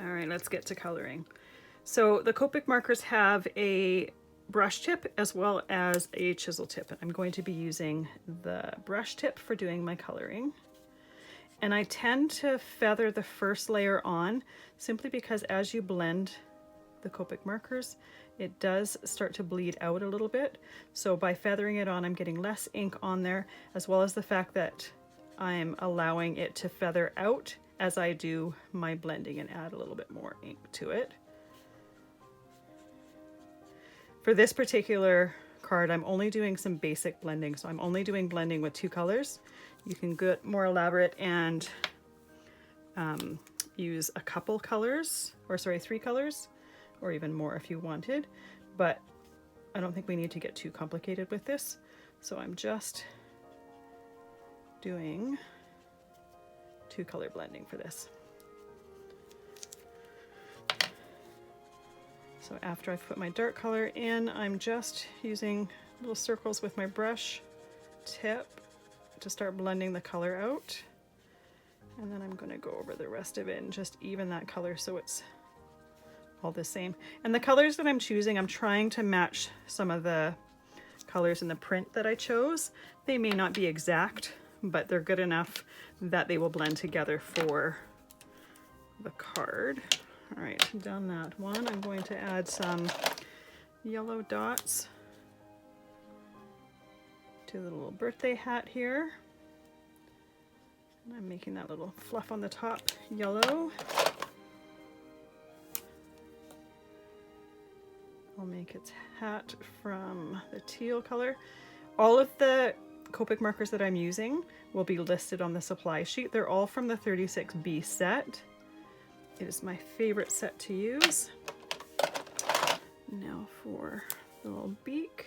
All right, let's get to coloring. So the Copic markers have a brush tip as well as a chisel tip. I'm going to be using the brush tip for doing my coloring. And I tend to feather the first layer on simply because as you blend the Copic markers, it does start to bleed out a little bit. So by feathering it on, I'm getting less ink on there, as well as the fact that I'm allowing it to feather out as I do my blending and add a little bit more ink to it. For this particular card, I'm only doing some basic blending. So I'm only doing blending with 2 colors. You can get more elaborate and use a couple colors, or sorry, 3 colors, or even more if you wanted. But I don't think we need to get too complicated with this. So I'm just doing 2 color blending for this. So after I've put my dark color in, I'm just using little circles with my brush tip to start blending the color out. And then I'm going to go over the rest of it and just even that color so it's all the same. And the colors that I'm choosing, I'm trying to match some of the colors in the print that I chose. They may not be exact, but they're good enough that they will blend together for the card. All right, done that one. I'm going to add some yellow dots to the little birthday hat here. And I'm making that little fluff on the top yellow. I'll make its hat from the teal color. All of the Copic markers that I'm using will be listed on the supply sheet. They're all from the 36B set. It is my favorite set to use. Now for the little beak.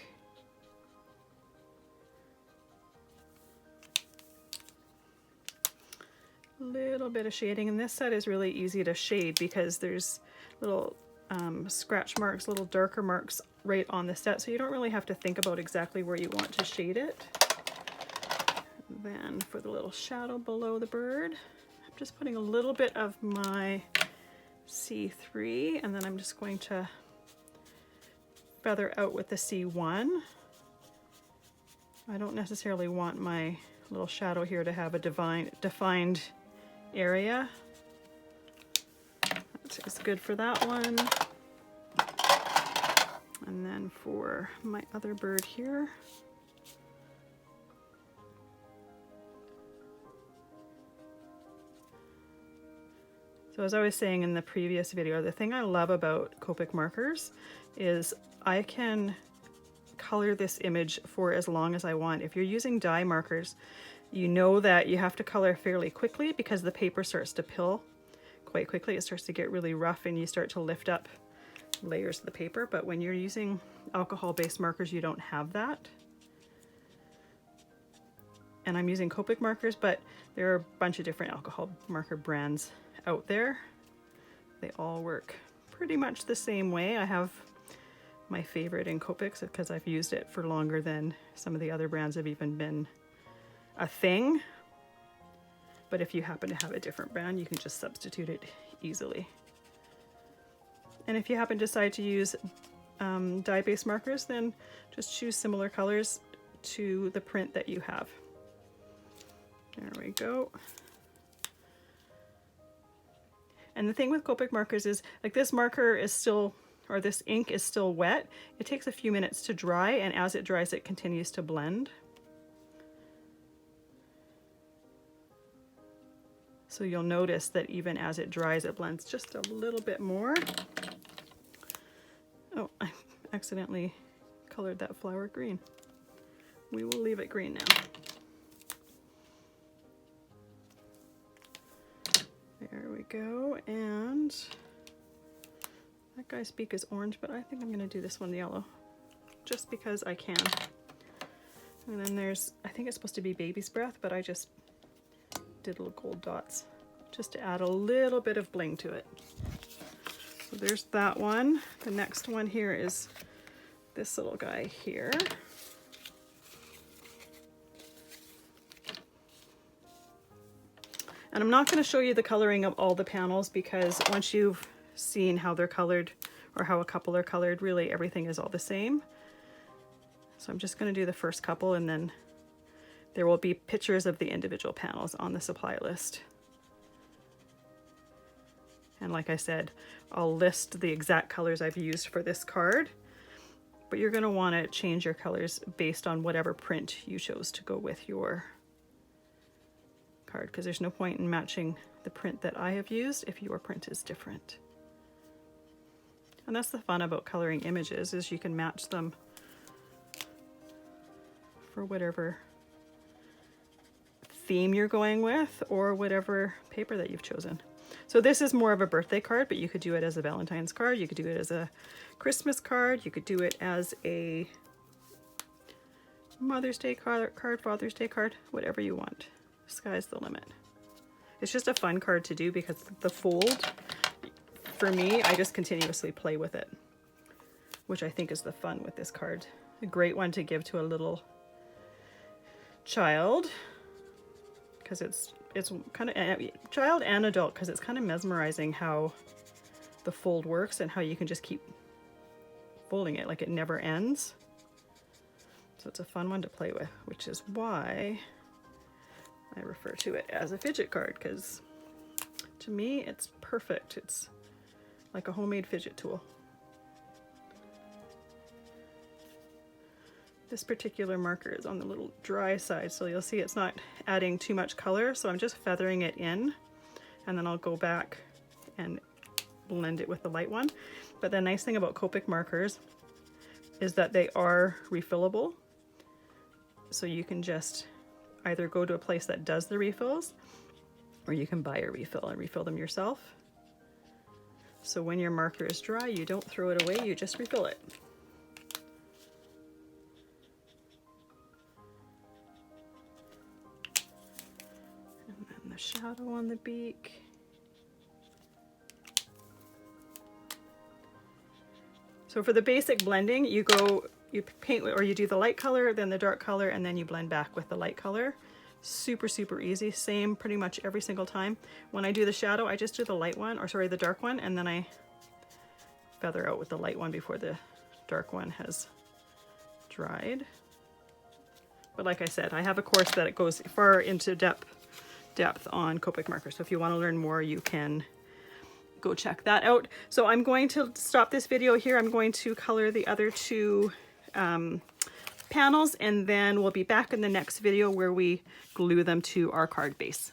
A little bit of shading, and this set is really easy to shade because there's little scratch marks, little darker marks right on the set, so you don't really have to think about exactly where you want to shade it. Then for the little shadow below the bird, I'm just putting a little bit of my C3, and then I'm just going to feather out with the C1. I don't necessarily want my little shadow here to have a defined area. That's good for that one. And then for my other bird here, so as I was saying in the previous video, the thing I love about Copic markers is I can color this image for as long as I want. If you're using dye markers, you know that you have to color fairly quickly because the paper starts to pill quite quickly. It starts to get really rough and you start to lift up layers of the paper. But when you're using alcohol-based markers, you don't have that. And I'm using Copic markers, but there are a bunch of different alcohol marker brands out there. They all work pretty much the same way. I have my favorite in Copics because I've used it for longer than some of the other brands have even been a thing. But if you happen to have a different brand, you can just substitute it easily. And if you happen to decide to use dye-based markers, then just choose similar colors to the print that you have. There we go. And the thing with Copic markers is, like, this marker is still, or this ink is still wet. It takes a few minutes to dry, and as it dries, it continues to blend. So you'll notice that even as it dries, it blends just a little bit more. Oh, I accidentally colored that flower green. We will leave it green now. There we go, and that guy's beak is orange, but I think I'm gonna do this one yellow, just because I can. And then there's, I think it's supposed to be baby's breath, but I just did little gold dots just to add a little bit of bling to it. So there's that one. The next one here is this little guy here. And I'm not going to show you the coloring of all the panels because once you've seen how they're colored or how a couple are colored, really everything is all the same. So I'm just going to do the first couple, and then there will be pictures of the individual panels on the supply list. And like I said, I'll list the exact colors I've used for this card, but you're going to want to change your colors based on whatever print you chose to go with your card, because there's no point in matching the print that I have used if your print is different. And that's the fun about coloring images, is you can match them for whatever theme you're going with or whatever paper that you've chosen. So this is more of a birthday card, but you could do it as a Valentine's card, you could do it as a Christmas card, you could do it as a Mother's Day card, Father's Day card, whatever you want. Sky's the limit. It's just a fun card to do because the fold, for me, I just continuously play with it, which I think is the fun with this card. A great one to give to a little child, because it's kind of child and adult, because it's kind of mesmerizing how the fold works and how you can just keep folding it like it never ends. So it's a fun one to play with, which is why I refer to it as a fidget card, because to me it's perfect. It's like a homemade fidget tool. This particular marker is on the little dry side, so you'll see it's not adding too much color, so I'm just feathering it in, and then I'll go back and blend it with the light one. But the nice thing about Copic markers is that they are refillable, so you can just either go to a place that does the refills, or you can buy a refill and refill them yourself. So when your marker is dry, you don't throw it away, you just refill it. Shadow on the beak. So for the basic blending, you paint, or you do the light color, then the dark color, and then you blend back with the light color. Super, super easy. Same pretty much every single time. When I do the shadow, I just do the light one, or sorry, the dark one, and then I feather out with the light one before the dark one has dried. But like I said, I have a course that it goes far into depth on Copic markers. So if you want to learn more, you can go check that out. So I'm going to stop this video here. I'm going to color the other two panels, and then we'll be back in the next video where we glue them to our card base.